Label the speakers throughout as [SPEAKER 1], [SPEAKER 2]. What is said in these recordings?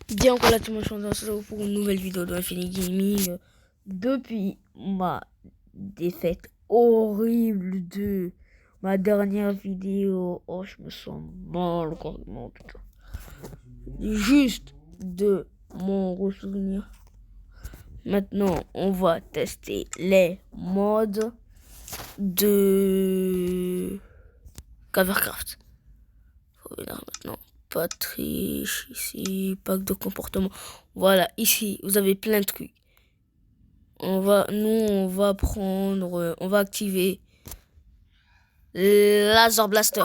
[SPEAKER 1] Bien encore là tout le monde, je suis pour une nouvelle vidéo de Infinity Gaming. Depuis ma défaite horrible de ma dernière vidéo, oh je me sens mal complètement putain. Juste de mon ressouvenir. Maintenant on va tester les modes de Covercraft. Faut venir maintenant. Pas triche ici, pack de comportement. Voilà, ici vous avez plein de trucs. On va activer Laser Blaster.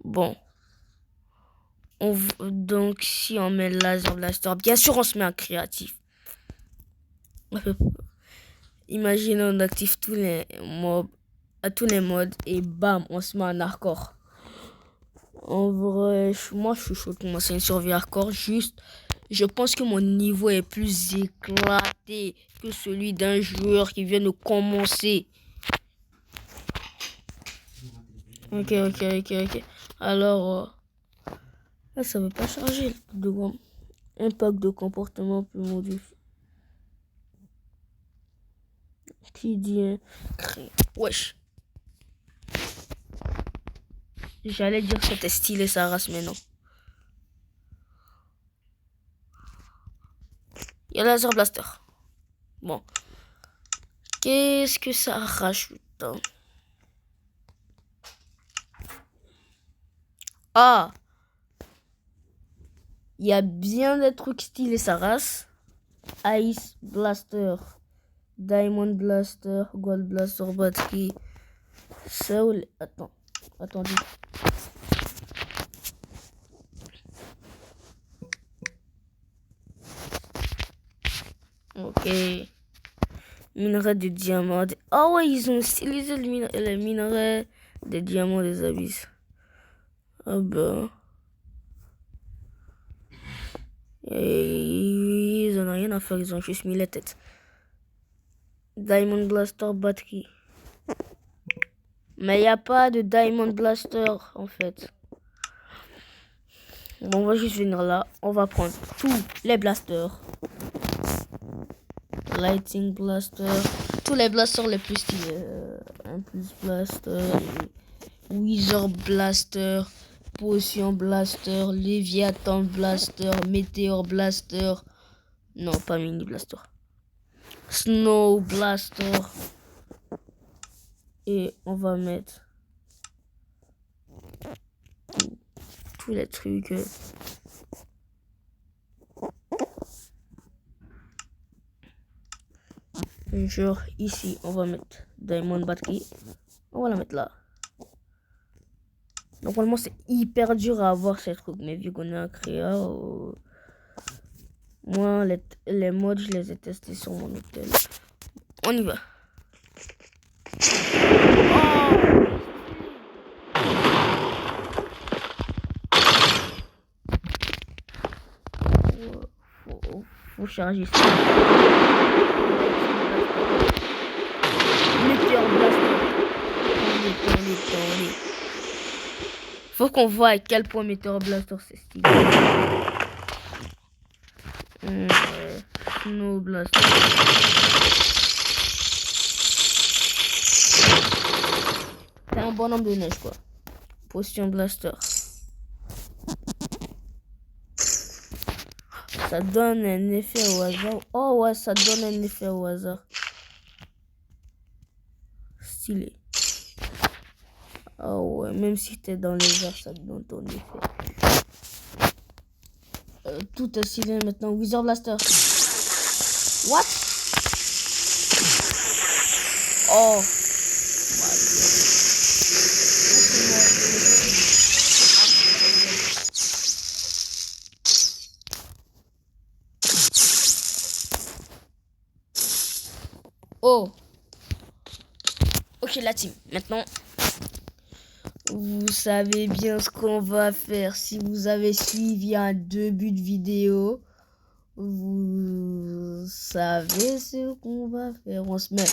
[SPEAKER 1] Bon, donc si on met Laser Blaster, bien sûr on se met en créatif. Imagine on active tous les mobs à tous les modes et bam on se met en hardcore. En vrai, moi je suis chaud pour commencer une survie hardcore. Juste, je pense que mon niveau est plus éclaté que celui d'un joueur qui vient de commencer. Ok. Alors, ça veut pas charger. Un pack de comportement plus modifié. Qui dit wesh. J'allais dire que c'était stylé sa race, mais non. Il y a Laser Blaster. Bon. Qu'est-ce que ça rajoute? Ah! Il y a bien des trucs stylés sa race. Ice Blaster, Diamond Blaster, Gold Blaster, batterie. Soul. Attendez. Ok. Minerai de diamant. Ah ouais, ils ont stylisé les minerais des diamants des abysses. Ah ben. Et ils en ont rien à faire, ils ont juste mis la tête. Diamond Blaster batterie. Mais il n'y a pas de Diamond Blaster en fait. Bon, on va juste venir là. On va prendre tous les blasters. Lighting Blaster. Tous les blasters les plus stylés. Impulse Blaster. Wizard Blaster. Potion Blaster. Leviathan Blaster. Meteor Blaster. Non, pas Mini Blaster. Snow Blaster. Et on va mettre tous les trucs. Genre ici, on va mettre Diamond Battery. On va la mettre là. Normalement, c'est hyper dur à avoir ces trucs, mais vu qu'on est un créa, moi, les modes, je les ai testés sur mon hôtel. On y va. Faut charger ça. Meteor Blaster. Attendez. Faut qu'on voit à quel point Meteor Blaster c'est stylé. Snow Blaster. C'est un bonhomme de neige quoi. Potion Blaster. Ça donne un effet au hasard. Oh ouais, ça donne un effet au hasard. Stylé. Oh ouais, même si t'es dans les airs, ça te donne ton effet. Tout est stylé maintenant. Wizard Blaster. What? Oh. Oh. Ok la team. Maintenant, vous savez bien ce qu'on va faire. Si vous avez suivi un début de vidéo, vous savez ce qu'on va faire. On se met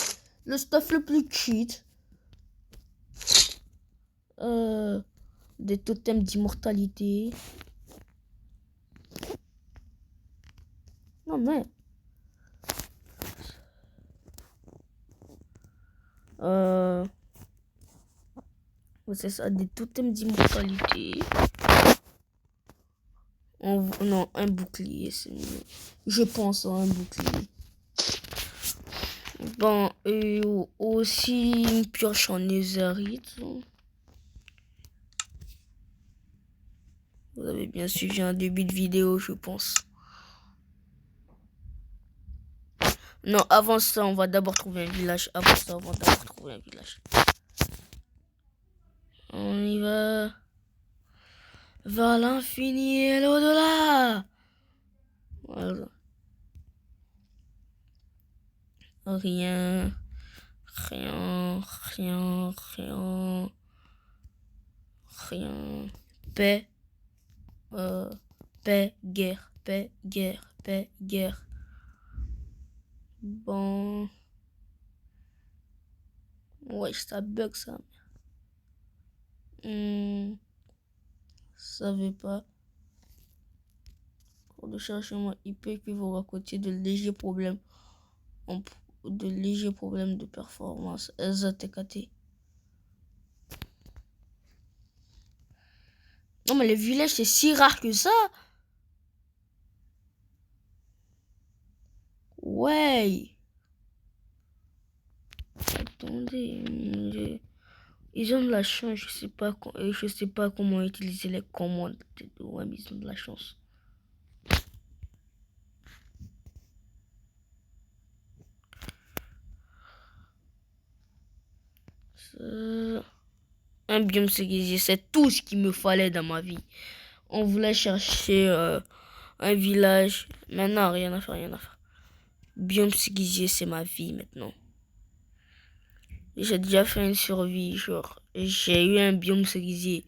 [SPEAKER 1] le stuff le plus cheat. Des totems d'immortalité. Non, mais... c'est ça, des totems d'immortalité. Non, un bouclier, c'est mieux. Je pense à un bouclier. Bon, et aussi une pioche en netherite. Vous avez bien suivi un début de vidéo, je pense. Non, avant ça, on va d'abord trouver un village. Avant ça, on va d'abord trouver un village. On y va. Vers l'infini et l'au-delà. Voilà. Rien. Rien. Rien. Rien. Rien. Paix. Paix, guerre. Paix, guerre. Paix, guerre. Bon. Ouais, ça bug ça. Savais pas. Pour le chargement IP équivaut à côté de légers problèmes. De légers problèmes de performance. SATKT. Non, mais les villages, c'est si rare que ça. Ouais. Attendez. Ils ont de la chance. Je sais pas comment utiliser les commandes. Ouais, mais ils ont de la chance. Un biome cerisier, c'est tout ce qu'il me fallait dans ma vie. On voulait chercher un village. Maintenant, rien à faire. Biome cerisier, c'est ma vie maintenant. J'ai déjà fait une survie, genre, j'ai eu un biome cerisier.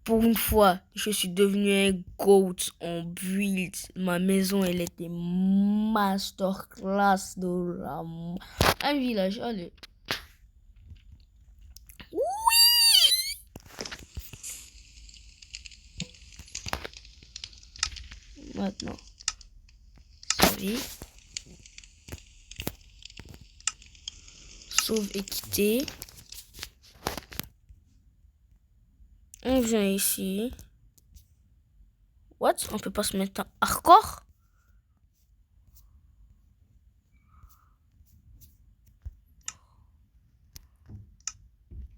[SPEAKER 1] Pour une fois, je suis devenu un goat en build. Ma maison, elle était masterclass de la... Un village, allez. Oui! Maintenant. Sorry. Sauve et quitter. On vient ici. What? On peut pas se mettre en hardcore?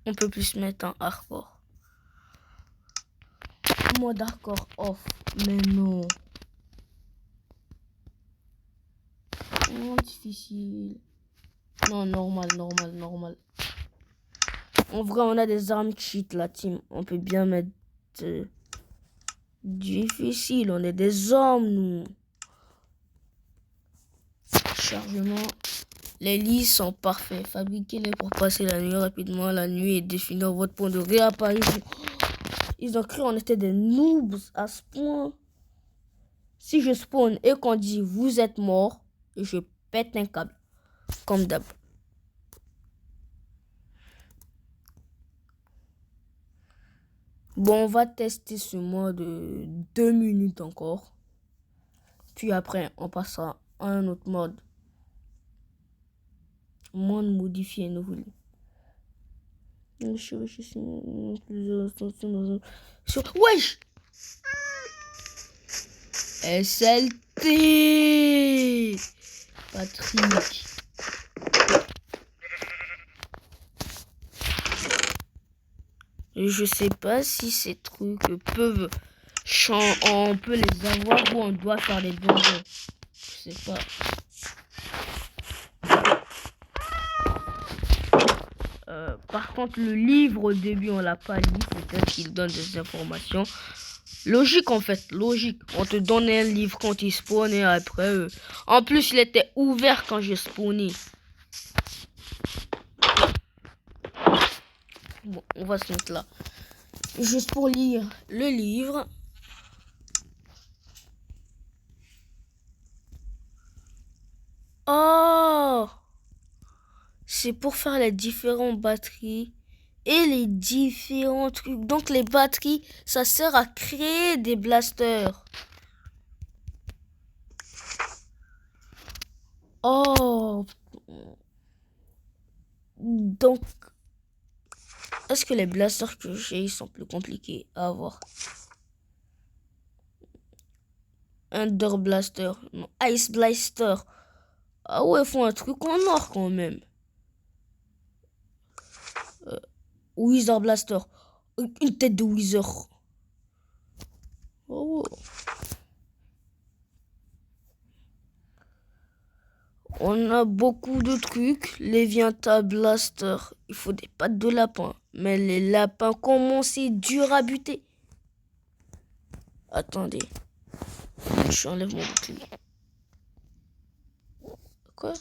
[SPEAKER 1] On peut plus se mettre en hardcore. Mode hardcore off. Mais non. Oh, difficile. Non, normal. En vrai, on a des armes cheat, la team. On peut bien mettre... difficile. On est des hommes, nous. Chargement. Les lits sont parfaits. Fabriquez-les pour passer la nuit rapidement. La nuit est définir votre point de réapparition. Ils ont cru qu'on était des noobs à ce point. Si je spawn et qu'on dit vous êtes mort, je pète un câble. Comme d'hab. Bon, on va tester ce mode 2 minutes encore. Puis après, on passera à un autre mode. Monde modifié nouveau. Wesh! SLT Patrick. Je sais pas si ces trucs peuvent on peut les avoir ou on doit faire des donjons. Je sais pas. Par contre, le livre au début, on l'a pas lu. Peut-être qu'il donne des informations. Logique en fait, logique. On te donne un livre quand il spawn et après... En plus, il était ouvert quand j'ai spawné. Bon, on va se mettre là. Juste pour lire le livre. Oh! C'est pour faire les différentes batteries et les différents trucs. Donc les batteries, ça sert à créer des blasters. Oh. Donc, est-ce que les blasters que j'ai sont plus compliqués à avoir? Under Blaster, non, Ice Blaster. Ah ouais, faut un truc en or quand même. Wizard Blaster. Une tête de Wizard. Oh. On a beaucoup de trucs. Leviathan Blaster. Il faut des pattes de lapin. Mais les lapins, comment c'est dur à buter. Attendez. Je enlève mon bouclier. Quoi?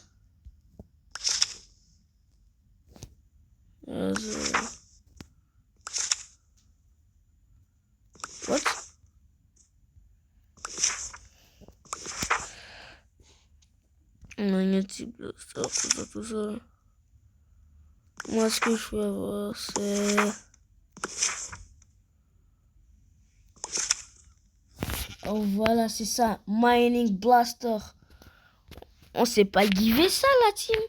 [SPEAKER 1] What? Magnetic Blaster, tout ça. Moi, ce que je veux avoir, c'est... Oh, voilà, c'est ça. Mining Blaster. On s'est pas givé ça, la team.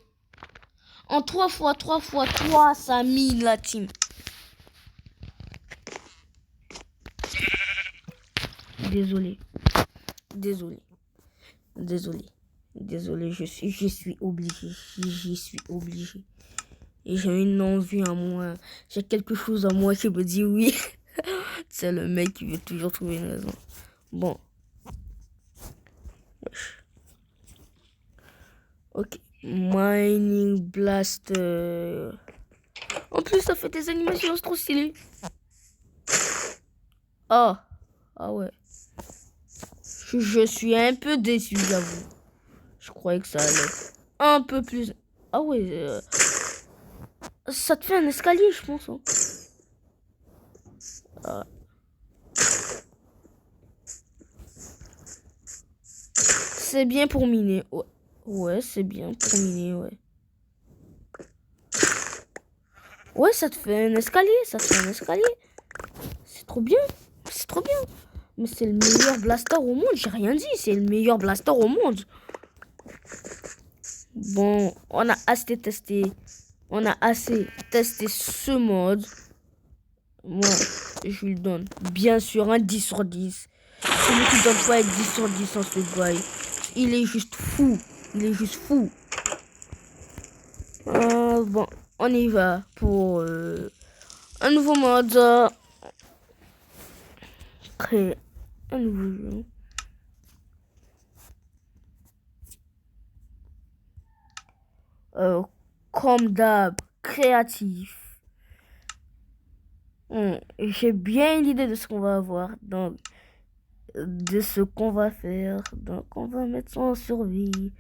[SPEAKER 1] En 3 fois 3, ça mine la team. Désolé. Désolé, je suis obligé. J'y suis obligé. Et j'ai une envie à moi. J'ai quelque chose à moi qui me dit oui. C'est le mec qui veut toujours trouver une raison. Bon. Ok. Mining Blaster. En plus, ça fait des animations trop stylées. Ah. Ah ouais. Je suis un peu déçu, j'avoue. Je croyais que ça allait un peu plus. Ah ouais. Ça te fait un escalier, je pense. Hein. Ah. C'est bien pour miner. Ouais, ouais c'est bien pour miner, ouais. Ouais, ça te fait un escalier, C'est trop bien. C'est trop bien. Mais c'est le meilleur blaster au monde. J'ai rien dit. C'est le meilleur blaster au monde. Bon, on a assez testé. On a assez testé ce mode. Moi, je lui donne bien sûr un 10 sur 10. Celui qui donne pas être 10 sur 10 en ce bail. Il est juste fou. Bon, on y va pour un nouveau mode. Créer un nouveau jeu. Comme d'hab, créatif. J'ai bien l'idée de ce qu'on va avoir. Donc, de ce qu'on va faire. Donc, on va mettre ça en survie.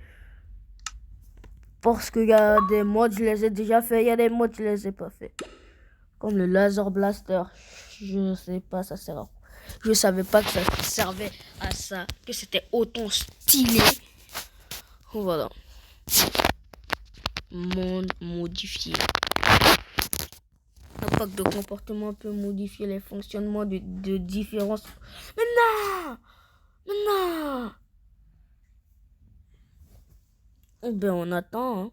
[SPEAKER 1] Parce qu'il y a des modes, je les ai déjà fait. Il y a des modes, je les ai pas fait. Comme le Laser Blaster. Je sais pas, ça sert à quoi. Je savais pas que ça servait à ça. Que c'était autant stylé. Voilà. Monde modifié. Un pack de comportement peut modifier les fonctionnements de différents... Mais non! Ben, on attend. Hein.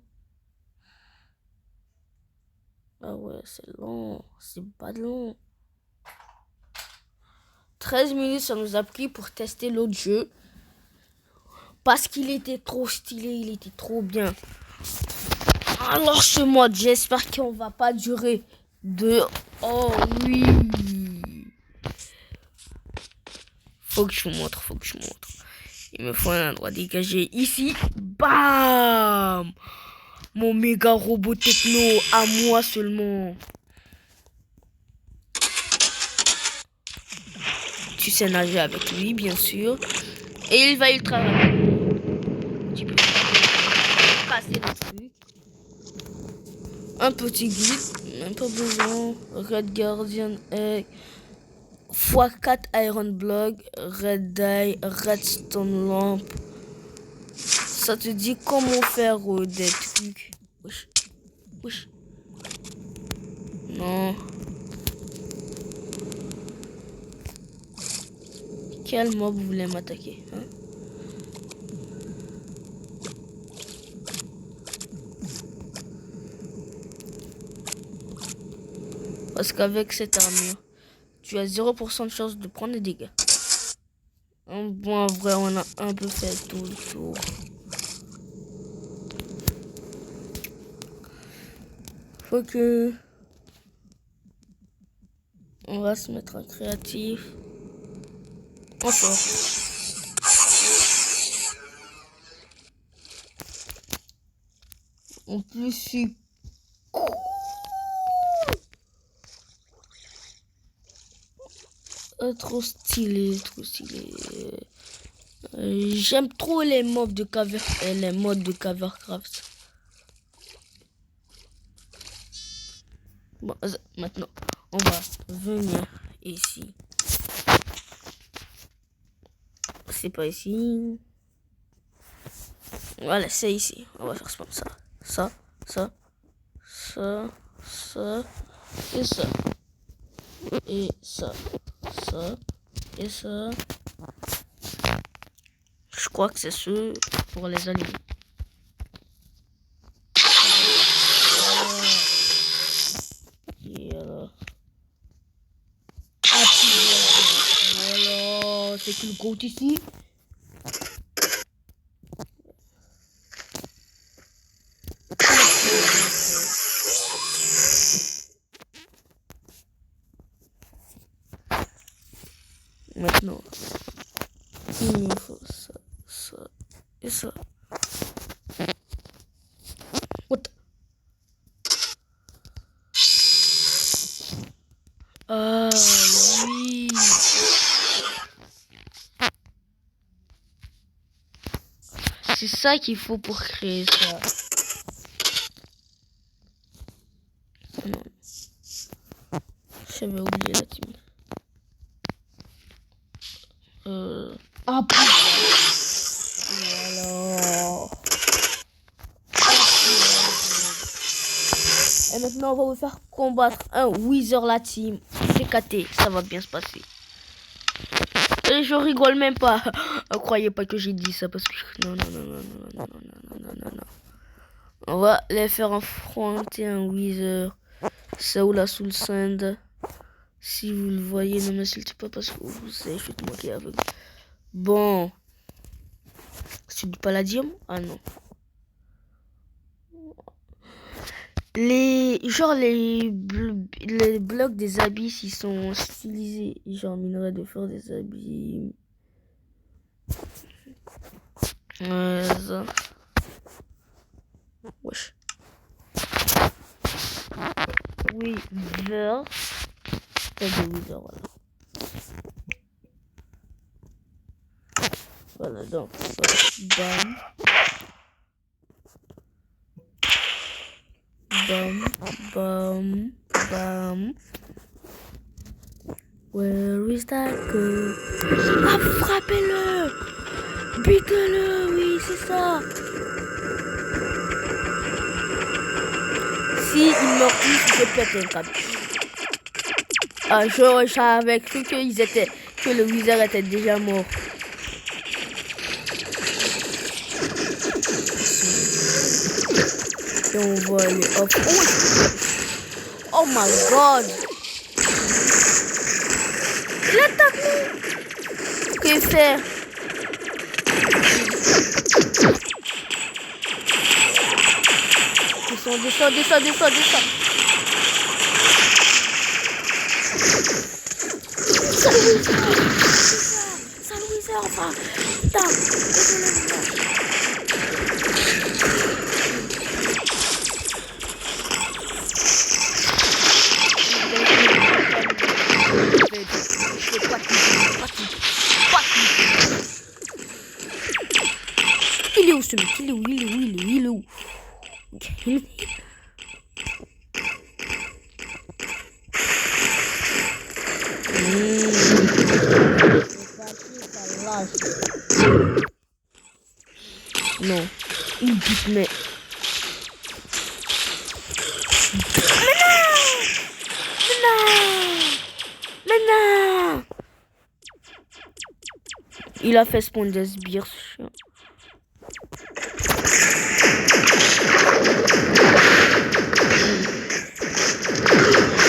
[SPEAKER 1] Ah ouais, c'est long. C'est pas long. 13 minutes, ça nous a pris pour tester l'autre jeu. Parce qu'il était trop stylé, il était trop bien. Alors ce mode, j'espère qu'on va pas durer de... Oh oui. Faut que je vous montre. Il me faut un endroit dégagé ici. Bam! Mon méga robot techno à moi seulement. Tu sais nager avec lui, bien sûr. Et il va ultra rapide. Tu peux casser le truc. Un petit guide, même pas besoin. Red Guardian Egg. x4 Iron Block. Red Dye. Redstone Lamp. Ça te dit comment faire des trucs. Wesh. Non. Quel mob vous voulez m'attaquer hein? Parce qu'avec cette armure, tu as 0% de chance de prendre des dégâts. Bon, en vrai, on a un peu fait tout le tour. Faut que... On va se mettre en créatif. Encore. En plus, c'est cool. Trop stylé, trop stylé. J'aime trop les mobs de cover, les modes de Covercraft. Bon, maintenant, on va venir ici. C'est pas ici. Voilà, c'est ici. On va faire ça. Ça, ça, ça, ça, et ça. Et ça, ça, et ça. Je crois que c'est ceux pour les alliés. Et alors. Voilà, c'est que le compte ici. Maintenant, il nous faut ça, ça et ça. What? Ah oui. C'est ça qu'il faut pour créer ça. Non. J'avais oublié la team. Ah, voilà. Et maintenant, on va vous faire combattre un Wither la team. CKT, ça va bien se passer. Et je rigole même pas. Croyez pas que j'ai dit ça parce que... Non. On va les faire affronter un Wither. Saoula Soul Sand. Si vous le voyez, ne m'insultez pas parce que vous savez, je vais te moquer avec. Bon. C'est du palladium? Ah non. Les blocs des abysses, ils sont stylisés. Genre minerai de fer des abysses. Ça. Wesh. Wither. C'est des Wither, voilà. Voilà, donc ça. Bam. Bam. Where is that girl? Ah, frappez-le! Butez-le, oui, c'est ça! Si il meurt plus, je pète un câble. Ah, j'avais cru que le Wither était déjà mort. Et on va aller hop. Oh my god! Il attaque nous! Que faire? Descends. Salut Wither, enfin! Putain! Il est où ce mec? Il est où? Okay. Non, il bute mais... Mais non. Il a fait spawn des sbires, ce chien.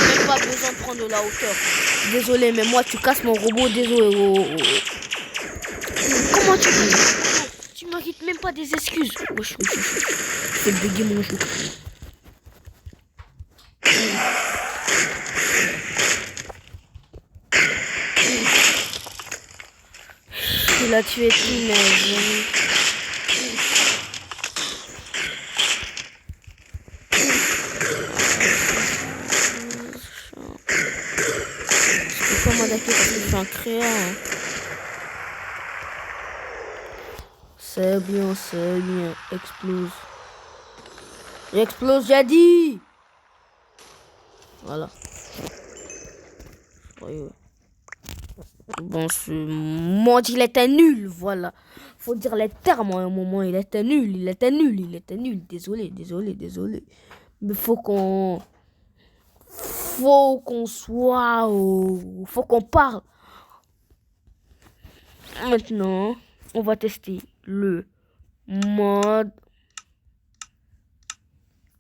[SPEAKER 1] Même pas besoin prendre de la hauteur. Désolé, mais moi, tu casses mon robot. Désolé. Comment tu dis? Tu mérites même pas des excuses. Wesh, fais bugger mon jeu. Il a tué tous mes amis. Je peux pas m'attaquer parce que je suis un créant. C'est bien, explose. J'explose, j'ai dit. Voilà. Bon, ce monde, il était nul, voilà. Faut dire les termes à un moment, il était nul. Désolé. Mais faut qu'on soit, faut qu'on parle. Maintenant, on va tester le mode.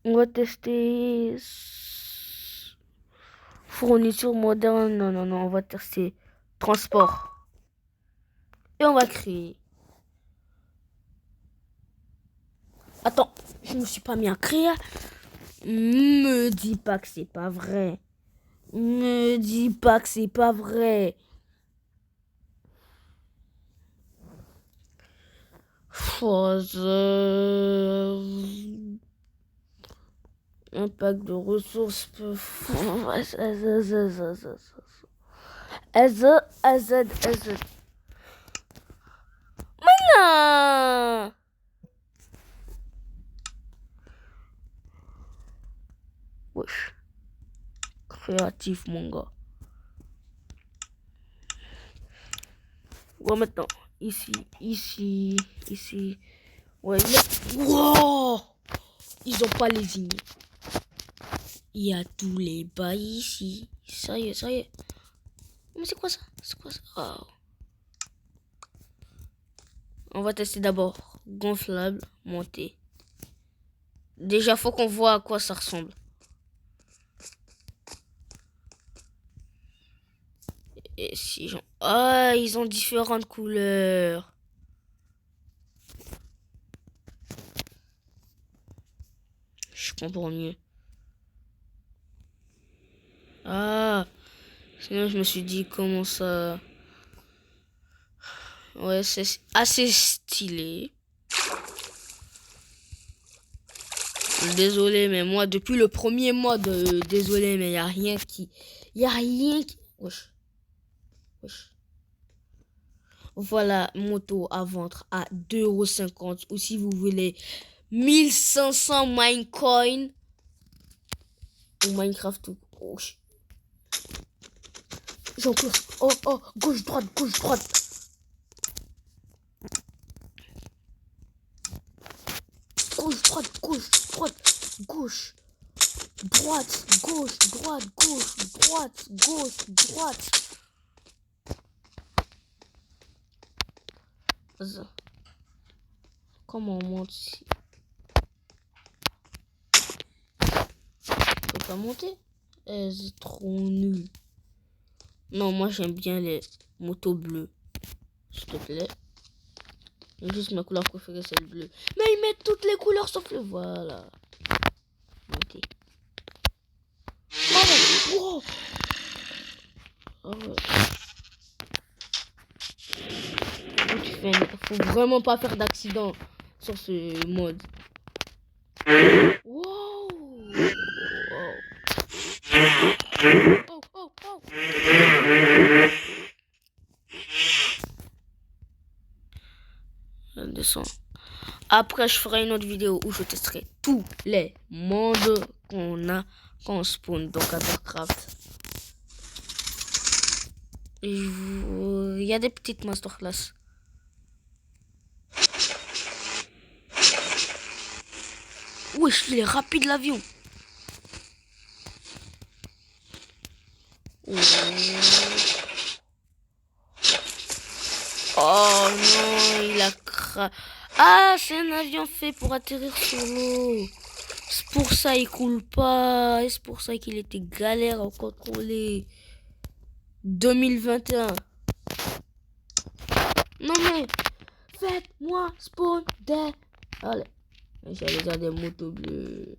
[SPEAKER 1] On va tester fourniture moderne. Non, on va tester transport. Et on va créer. Attends, je me suis pas mis à créer. Me dis pas que c'est pas vrai. Me dis pas que c'est pas vrai. Un pack de ressources peut... Non. Wesh. Créatif, mon gars. Ouais, maintenant. Ici. Ouais, wow. Ils ont pas lésiné. Il y a tous les bails ici. Ça y est. Mais c'est quoi ça? Oh. On va tester d'abord. Gonflable, monter. Déjà, faut qu'on voit à quoi ça ressemble. Et si j'en... Ah, ils ont différentes couleurs. Je comprends mieux. Ah, sinon je me suis dit comment ça... Ouais, c'est assez stylé. Désolé, mais moi, depuis le premier mode, désolé, mais il n'y a rien qui... Wesh. Voilà, moto à vendre à 2,50 €. Ou si vous voulez, 1500 Minecoin. Ou Minecraft. Oh, j'en cours. Oh, gauche, droite. Gauche, droite, gauche. Droite, gauche. Comment on monte ici? Je peux pas monter? C'est trop nul. Non, moi j'aime bien les motos bleues. S'il te plaît. Juste ma couleur préférée c'est le bleu. Mais ils mettent toutes les couleurs sauf le... Voilà. Montez. Oh, ouais. Faut vraiment pas faire d'accident sur ce mode. Wow. Oh. Je descends. Après, je ferai une autre vidéo où je testerai tous les mondes qu'on spawn dans Warcraft. Il y a des petites masterclass. Wesh, il est rapide l'avion. Oh non, il a Ah, c'est un avion fait pour atterrir sur l'eau. C'est pour ça il coule pas. Et c'est pour ça qu'il était galère à contrôler. 2021. Non mais, faites-moi spawn des... Allez. J'allais déjà des motos bleues.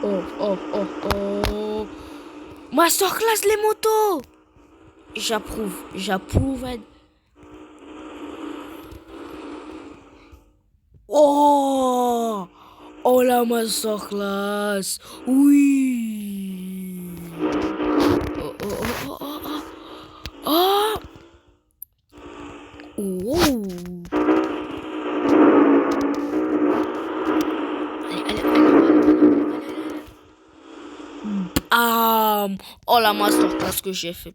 [SPEAKER 1] Oh, oh, oh, oh. Masterclass les motos. J'approuve. Oh, oh la masterclass. Oui. Oh, oh, oh, oh, oh, oh. Oh. Oh la masterclass que j'ai fait.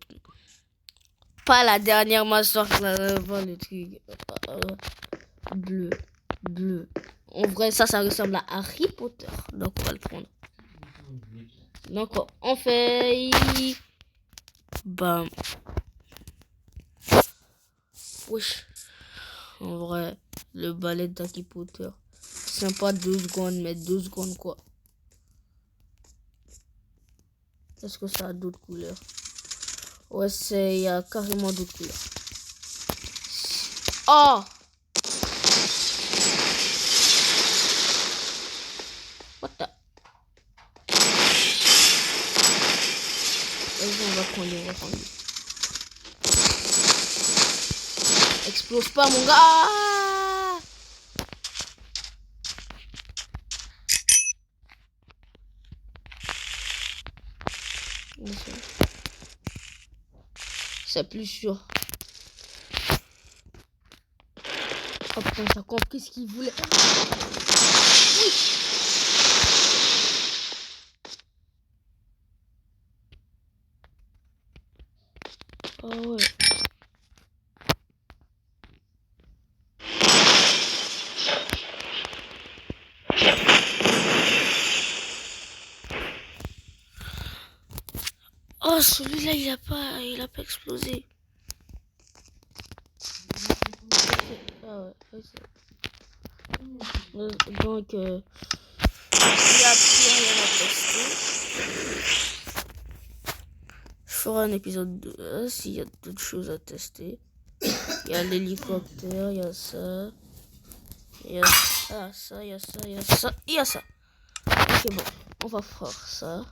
[SPEAKER 1] Pas la dernière masterclass, pas le truc bleu. En vrai, ça ressemble à Harry Potter. Donc on va le prendre. Donc on fait... Bam. Wesh. En vrai, le balai d'Harry Potter. Sympa 2 secondes, mais 2 secondes quoi. Est-ce que ça a d'autres couleurs? Ouais, il y a carrément d'autres couleurs. Oh! What the? Vas-y, on va prendre. Explose pas, mon gars! C'est plus sûr. Oh putain, t'as compris ce qu'il voulait. Oui. Oh ouais. Oh, celui-là, il a pas explosé. Ah ouais, donc, il n'y a plus rien à tester. Je ferai un épisode 2 s'il y a d'autres choses à tester. Il y a l'hélicoptère, il y a ça. Il y a ça, il y a ça, il y a ça, il y a ça. Ok, bon, on va faire ça.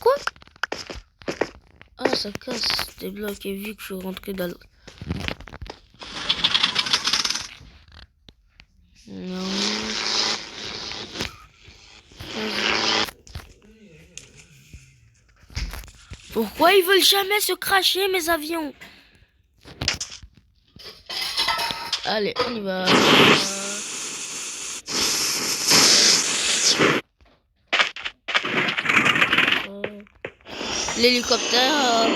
[SPEAKER 1] Quoi? Ah, ça casse des blocs et vu que je suis rentré dans l'autre. Non. Pourquoi ils veulent jamais se cracher, mes avions? Allez, on y va. L'hélicoptère,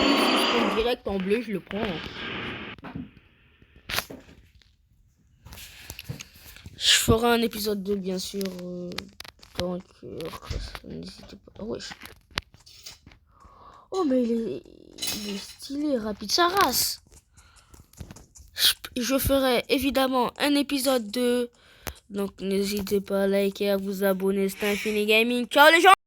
[SPEAKER 1] direct en bleu, je le prends. Je ferai un épisode 2, bien sûr. Donc, n'hésitez pas. Oh, ouais. Oh, mais il est stylé, rapide, sa race. Je ferai évidemment un épisode 2. Donc, n'hésitez pas à liker, à vous abonner. C'était Infini Gaming. Ciao les gens!